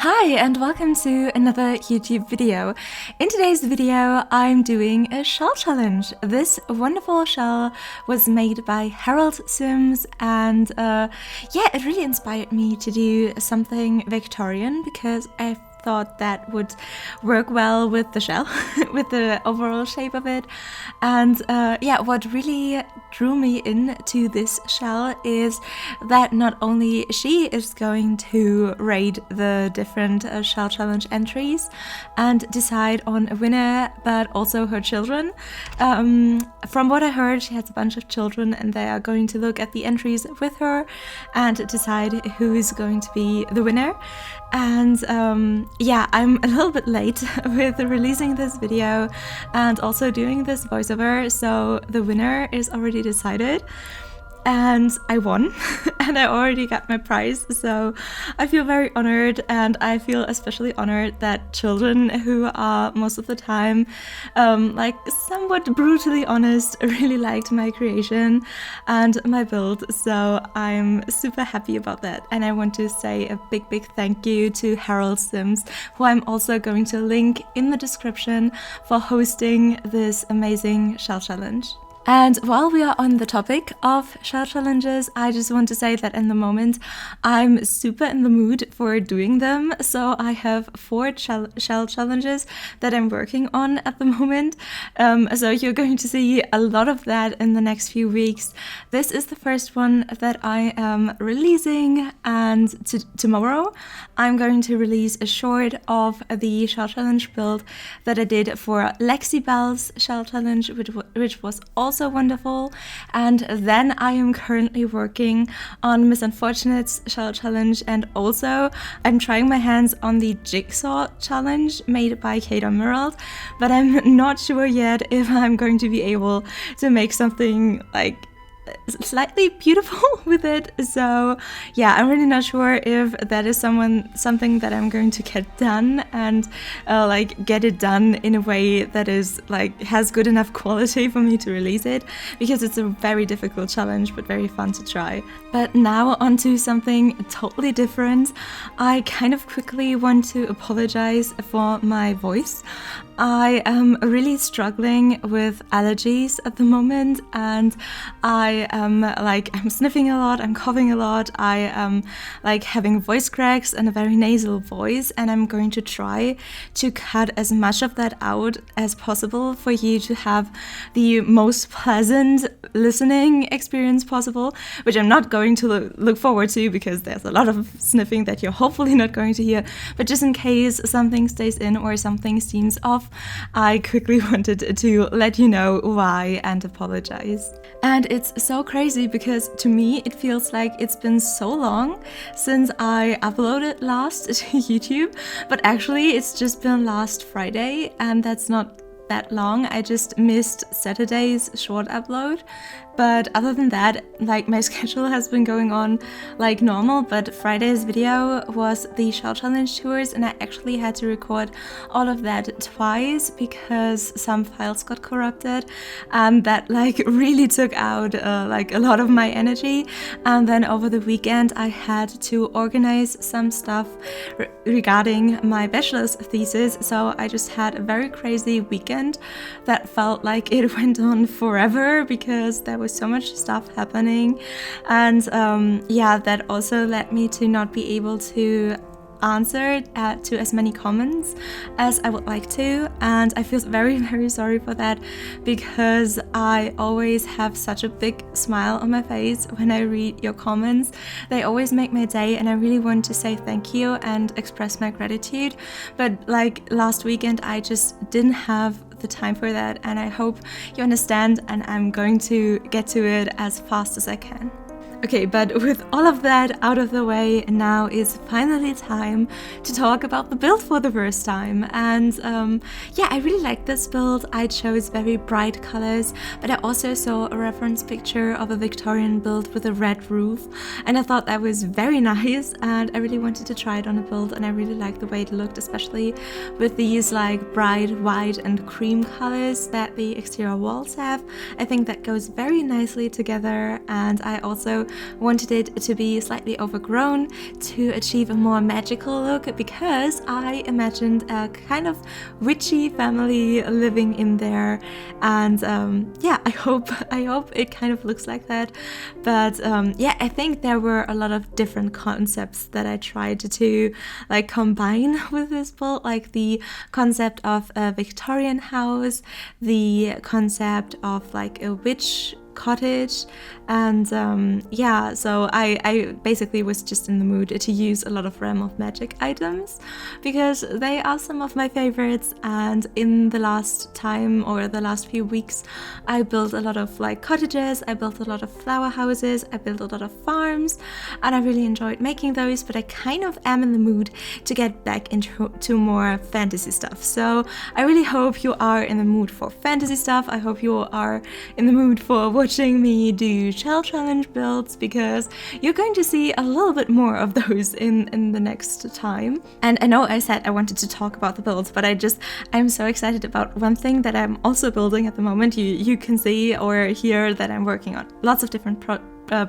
Hi and welcome to another YouTube video. In today's video I'm doing a shell challenge. This wonderful shell was made by Herald Sims and yeah, it really inspired me to do something Victorian because I thought that would work well with the shell, with the overall shape of it. And yeah, what really drew me into this shell is that not only she is going to rate the different shell challenge entries and decide on a winner, but also her children. From what I heard, she has a bunch of children and they are going to look at the entries with her and decide who is going to be the winner. And yeah, I'm a little bit late with releasing this video and also doing this voiceover, so the winner is already decided. And I won and I already got my prize, so I feel very honored, and I feel especially honored that children who are most of the time like somewhat brutally honest really liked my creation and my build, so I'm super happy about that. And I want to say a big thank you to Herald Sims, who I'm also going to link in the description, for hosting this amazing shell challenge. And while we are on the topic of shell challenges, I just want to say that in the moment I'm super in the mood for doing them. So I have 4 shell challenges that I'm working on at the moment. So you're going to see a lot of that in the next few weeks. This is the first one that I am releasing, and tomorrow I'm going to release a short of the shell challenge build that I did for Lexi Bell's shell challenge, which was also wonderful. And then I am currently working on Miss Unfortunate's shell challenge, and also I'm trying my hands on the jigsaw challenge made by Kate on Herald, but I'm not sure yet if I'm going to be able to make something like slightly beautiful with it. So yeah, I'm really not sure if that is something that I'm going to get done, and like get it done in a way that is like has good enough quality for me to release it, because it's a very difficult challenge but very fun to try. But now onto something totally different. I kind of quickly want to apologize for my voice. I am really struggling with allergies at the moment, and I'm sniffing a lot, I'm coughing a lot, I am like having voice cracks and a very nasal voice, and I'm going to try to cut as much of that out as possible for you to have the most pleasant listening experience possible, which I'm not going to look forward to because there's a lot of sniffing that you're hopefully not going to hear. But just in case something stays in or something seems off, I quickly wanted to let you know why and apologize. And it's so crazy because to me it feels like it's been so long since I uploaded last to YouTube, but actually it's just been last Friday, and that's not that long. I just missed Saturday's short upload. But other than that, like, my schedule has been going on like normal, but Friday's video was the shell challenge tours, and I actually had to record all of that twice because some files got corrupted, and that like really took out like a lot of my energy. And then over the weekend I had to organize some stuff regarding my bachelor's thesis, so I just had a very crazy weekend that felt like it went on forever because there was so much stuff happening. And yeah, that also led me to not be able to answer to as many comments as I would like to, and I feel very sorry for that, because I always have such a big smile on my face when I read your comments. They always make my day, and I really want to say thank you and express my gratitude, but like last weekend I just didn't have the time for that, and I hope you understand, and I'm going to get to it as fast as I can. Okay, but with all of that out of the way, now is finally time to talk about the build for the first time. And yeah, I really like this build. I chose very bright colors, but I also saw a reference picture of a Victorian build with a red roof, and I thought that was very nice, and I really wanted to try it on a build, and I really liked the way it looked, especially with these like bright white and cream colors that the exterior walls have. I think that goes very nicely together, and I also wanted it to be slightly overgrown to achieve a more magical look, because I imagined a kind of witchy family living in there, and yeah, I hope it kind of looks like that. But yeah, I think there were a lot of different concepts that I tried to like combine with this build, like the concept of a Victorian house, the concept of like a witch cottage, and yeah, so I basically was just in the mood to use a lot of Realm of Magic items because they are some of my favorites. And in the last time, or the last few weeks, I built a lot of like cottages, I built a lot of flower houses, I built a lot of farms, and I really enjoyed making those, but I kind of am in the mood to get back into more fantasy stuff. So I really hope you are in the mood for fantasy stuff. I hope you are in the mood for watching me do shell challenge builds, because you're going to see a little bit more of those in the next time. And I know I said I wanted to talk about the builds, but I'm so excited about one thing that I'm also building at the moment. You can see or hear that I'm working on lots of different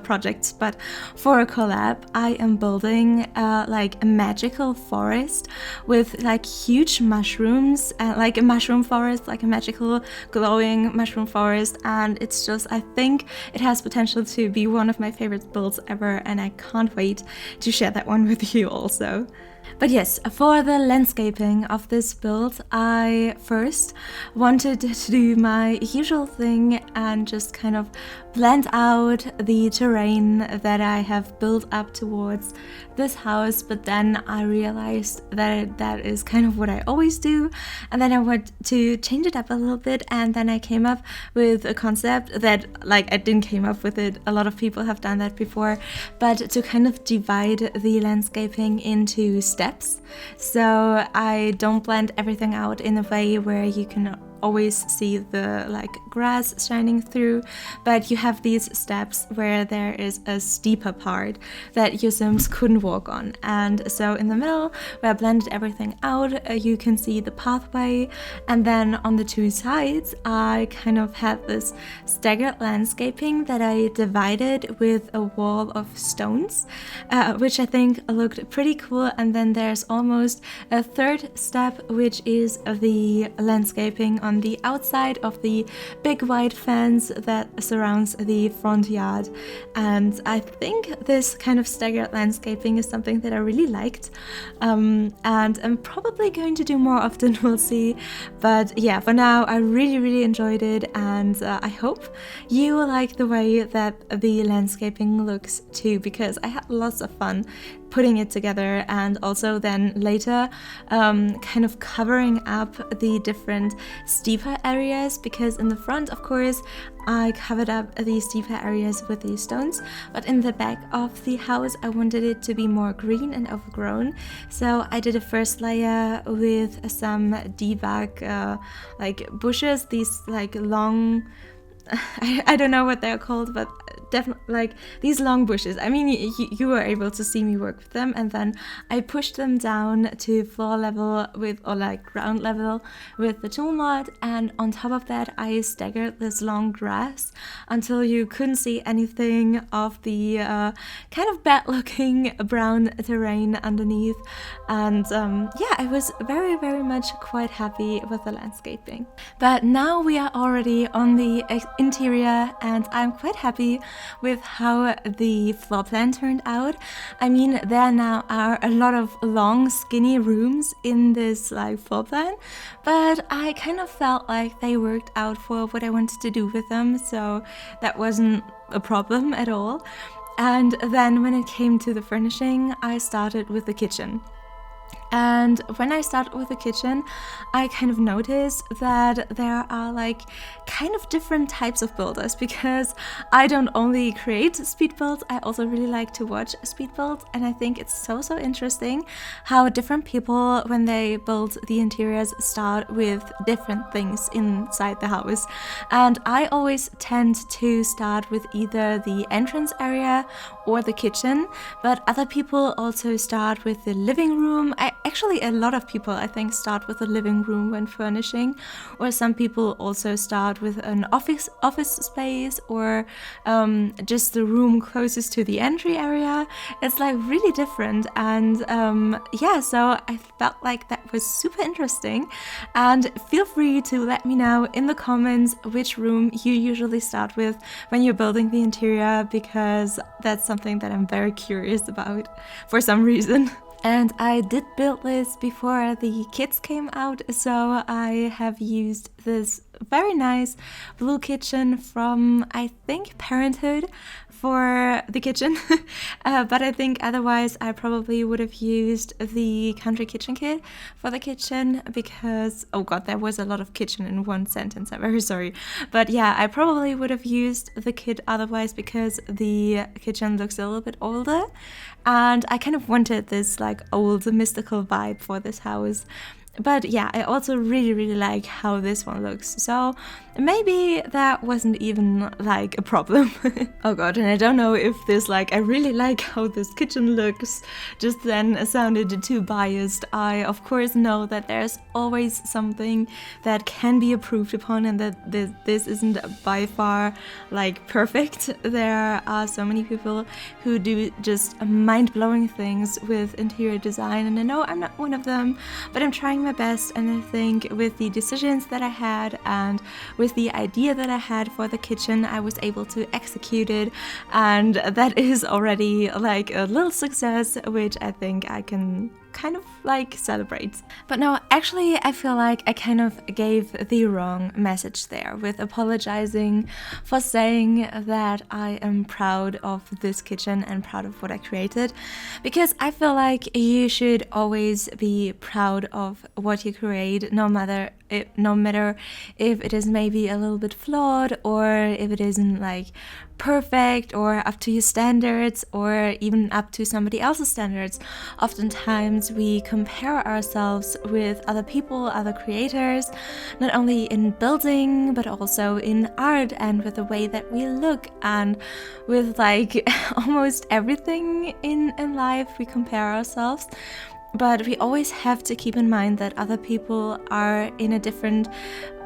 projects, but for a collab I am building like a magical forest with like huge mushrooms, like a mushroom forest, like a magical glowing mushroom forest, and it's just, I think it has potential to be one of my favorite builds ever, and I can't wait to share that one with you also. But yes, for the landscaping of this build, I first wanted to do my usual thing and just kind of blend out the terrain that I have built up towards this house, but then I realized that that is kind of what I always do, and then I want to change it up a little bit, and then I came up with a concept that, like, I didn't came up with it, a lot of people have done that before, but to kind of divide the landscaping into steps. So I don't blend everything out in a way where you can always see the like grass shining through, but you have these steps where there is a steeper part that your Sims couldn't walk on. And so in the middle, where I blended everything out, you can see the pathway, and then on the two sides I kind of had this staggered landscaping that I divided with a wall of stones, which I think looked pretty cool. And then there's almost a third step, which is the landscaping on the outside of the big white fence that surrounds the front yard. And I think this kind of staggered landscaping is something that I really liked, and I'm probably going to do more often, we'll see. But yeah, for now I really enjoyed it, and I hope you like the way that the landscaping looks too, because I had lots of fun putting it together, and also then later kind of covering up the different steeper areas, because in the front, of course, I covered up the steeper areas with these stones, but in the back of the house I wanted it to be more green and overgrown. So I did a first layer with some debug like bushes, these like long I don't know what they're called, but definitely like these long bushes. I mean, you were able to see me work with them, and then I pushed them down to floor level with, or like ground level with the tool mod, and on top of that I staggered this long grass until you couldn't see anything of the kind of bad looking brown terrain underneath. And yeah, I was very much quite happy with the landscaping. But now we are already on the interior, and I'm quite happy with how the floor plan turned out. I mean, there now are a lot of long skinny rooms in this like floor plan, but I kind of felt like they worked out for what I wanted to do with them, so that wasn't a problem at all. And then when it came to the furnishing, I started with the kitchen. And when I started with the kitchen, I kind of noticed that there are like kind of different types of builders, because I don't only create speed builds, I also really like to watch speed builds, and I think it's so interesting how different people, when they build the interiors, start with different things inside the house. And I always tend to start with either the entrance area or the kitchen, but other people also start with the living room. actually a lot of people, I think, start with a living room when furnishing, or some people also start with an office space, or just the room closest to the entry area. It's like really different, and yeah, so I felt like that was super interesting. And feel free to let me know in the comments which room you usually start with when you're building the interior, because that's something that I'm very curious about for some reason. And I did build this before the kids came out, so I have used this very nice blue kitchen from, I think, Parenthood for the kitchen. But I think otherwise I probably would have used the Country Kitchen Kit for the kitchen, because, oh god, there was a lot of kitchen in one sentence, I'm very sorry. But yeah, I probably would have used the kit otherwise, because the kitchen looks a little bit older, and I kind of wanted this like old mystical vibe for this house. But yeah, I also really like how this one looks, so maybe that wasn't even like a problem. Oh god, and I don't know if this like, I really like how this kitchen looks, just then sounded too biased. I of course know that there's always something that can be improved upon, and that this isn't by far like perfect. There are so many people who do just mind-blowing things with interior design, and I know I'm not one of them, but I'm trying my best. And I think with the decisions that I had and with the idea that I had for the kitchen, I was able to execute it, and that is already like a little success, which I think I can kind of like celebrate. But no, actually I feel like I kind of gave the wrong message there with apologizing for saying that I am proud of this kitchen and proud of what I created, because I feel like you should always be proud of what you create, no matter if it is maybe a little bit flawed, or if it isn't like perfect or up to your standards, or even up to somebody else's standards. Oftentimes we compare ourselves with other people, other creators, not only in building but also in art and with the way that we look, and with like almost everything in life we compare ourselves. But we always have to keep in mind that other people are in a different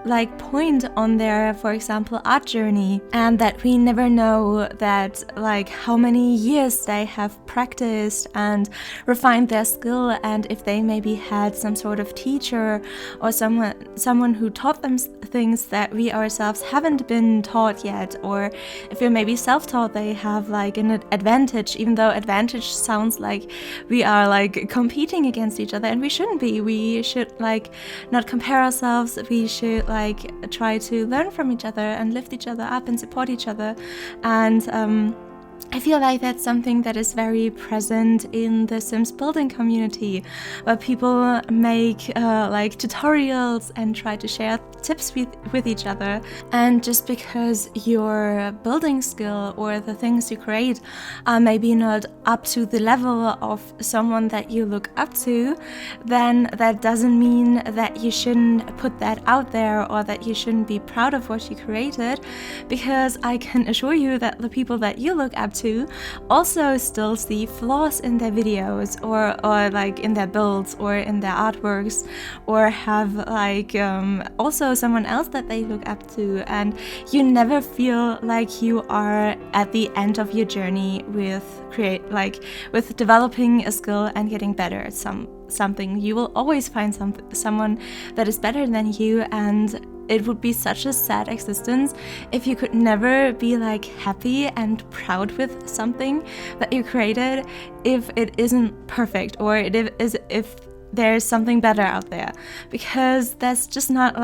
like point on their, for example, art journey, and that we never know that like how many years they have practiced and refined their skill, and if they maybe had some sort of teacher or someone who taught them things that we ourselves haven't been taught yet, or if you're maybe self-taught, they have like an advantage, even though advantage sounds like we are like competing against each other, and we shouldn't be. We should like not compare ourselves. We should like try to learn from each other and lift each other up and support each other. And I feel like that's something that is very present in the Sims building community, where people make like tutorials and try to share tips with each other. And just because your building skill or the things you create are maybe not up to the level of someone that you look up to, then that doesn't mean that you shouldn't put that out there, or that you shouldn't be proud of what you created, because I can assure you that the people that you look up to also still see flaws in their videos, or like in their builds or in their artworks, or have like also someone else that they look up to, and you never feel like you are at the end of your journey with with developing a skill and getting better at something. You will always find someone that is better than you, and it would be such a sad existence if you could never be like happy and proud with something that you created, if it isn't perfect, or if there's something better out there, because that's just not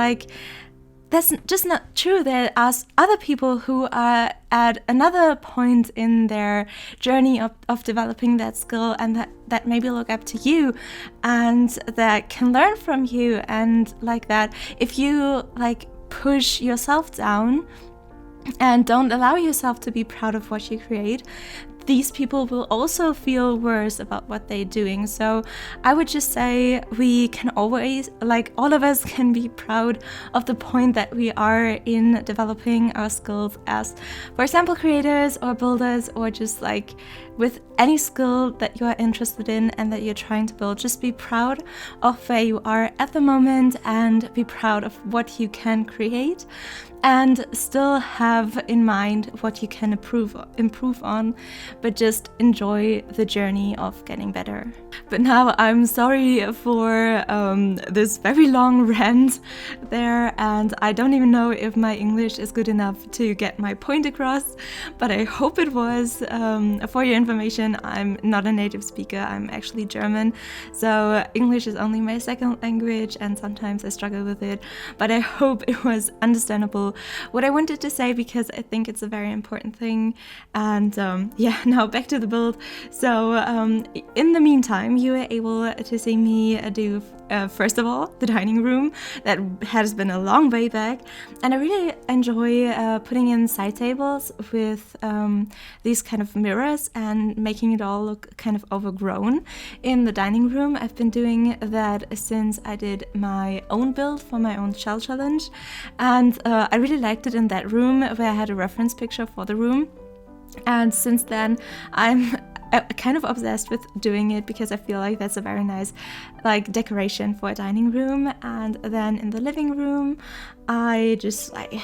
true. There are other people who are at another point in their journey of developing that skill, and that maybe look up to you and that can learn from you. And like that, if you like push yourself down and don't allow yourself to be proud of what you create, these people will also feel worse about what they're doing. So I would just say we can always, like, all of us can be proud of the point that we are in developing our skills as, for example, creators or builders, or just like with any skill that you are interested in and that you're trying to build. Just be proud of where you are at the moment and be proud of what you can create, and still have in mind what you can improve on, but just enjoy the journey of getting better. But now I'm sorry for this very long rant there, and I don't even know if my English is good enough to get my point across, but I hope it was. For your information, I'm not a native speaker, I'm actually German, so English is only my second language and sometimes I struggle with it, but I hope it was understandable what I wanted to say, because I think it's a very important thing. And yeah, now back to the build. So in the meantime, you were able to see me do first of all the dining room. That has been a long way back, and I really enjoy putting in side tables with these kind of mirrors and making it all look kind of overgrown in the dining room. I've been doing that since I did my own build for my own shell challenge, and I really liked it in that room where I had a reference picture for the room. And since then I'm kind of obsessed with doing it, because I feel like that's a very nice like decoration for a dining room. And then in the living room, I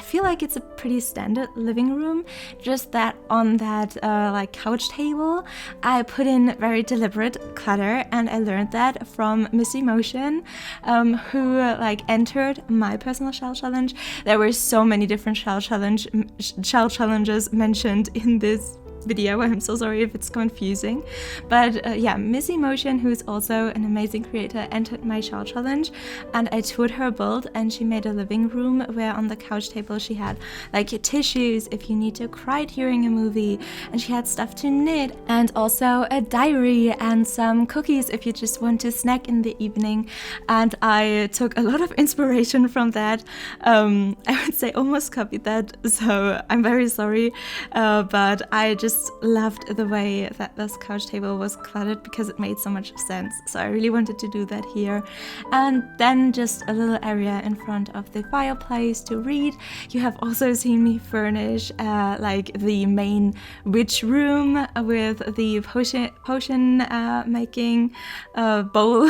feel like it's a pretty standard living room, just that on that like couch table I put in very deliberate clutter, and I learned that from Missy Motion, who like entered my personal shell challenge. There were so many different shell challenges mentioned in this video. I'm so sorry if it's confusing, but yeah, Missy Motion, who is also an amazing creator, entered my shell challenge, and I toured her build, and she made a living room where on the couch table she had like tissues if you need to cry during a movie, and she had stuff to knit, and also a diary and some cookies if you just want to snack in the evening. And I took a lot of inspiration from that. I would say almost copied that, so I'm very sorry, but I just loved the way that this couch table was cluttered, because it made so much sense. So I really wanted to do that here. And then just a little area in front of the fireplace to read. You have also seen me furnish like the main witch room with the potion making bowl.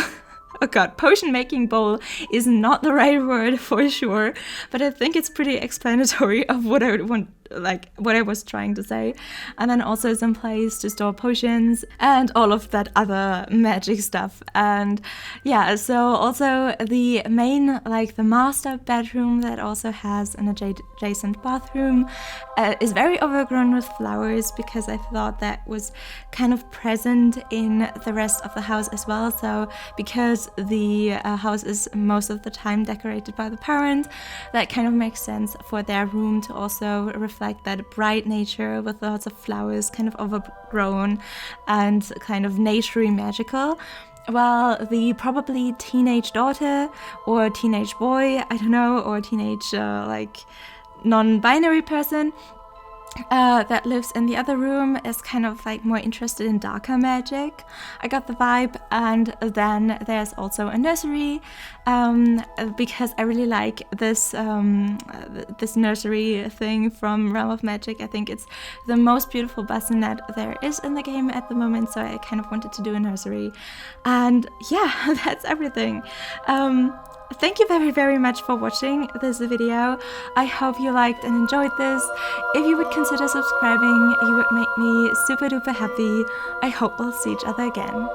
Oh god, potion making bowl is not the right word for sure, but I think it's pretty explanatory of what I want, like what I was trying to say. And then also some place to store potions and all of that other magic stuff. And yeah, so also the main, like the master bedroom that also has an adjacent bathroom is very overgrown with flowers, because I thought that was kind of present in the rest of the house as well. So because the house is most of the time decorated by the parents, that kind of makes sense for their room to also reflect that bright nature with lots of flowers, kind of overgrown and kind of naturey magical. While the probably teenage daughter or teenage boy, I don't know, or teenage like non-binary person that lives in the other room is kind of like more interested in darker magic. I got the vibe. And then there's also a nursery, because I really like this this nursery thing from Realm of Magic. I think it's the most beautiful bassinet there is in the game at the moment, so I kind of wanted to do a nursery. And yeah, that's everything. Thank you very, very much for watching this video. I hope you liked and enjoyed this. If you would consider subscribing, you would make me super duper happy. I hope we'll see each other again.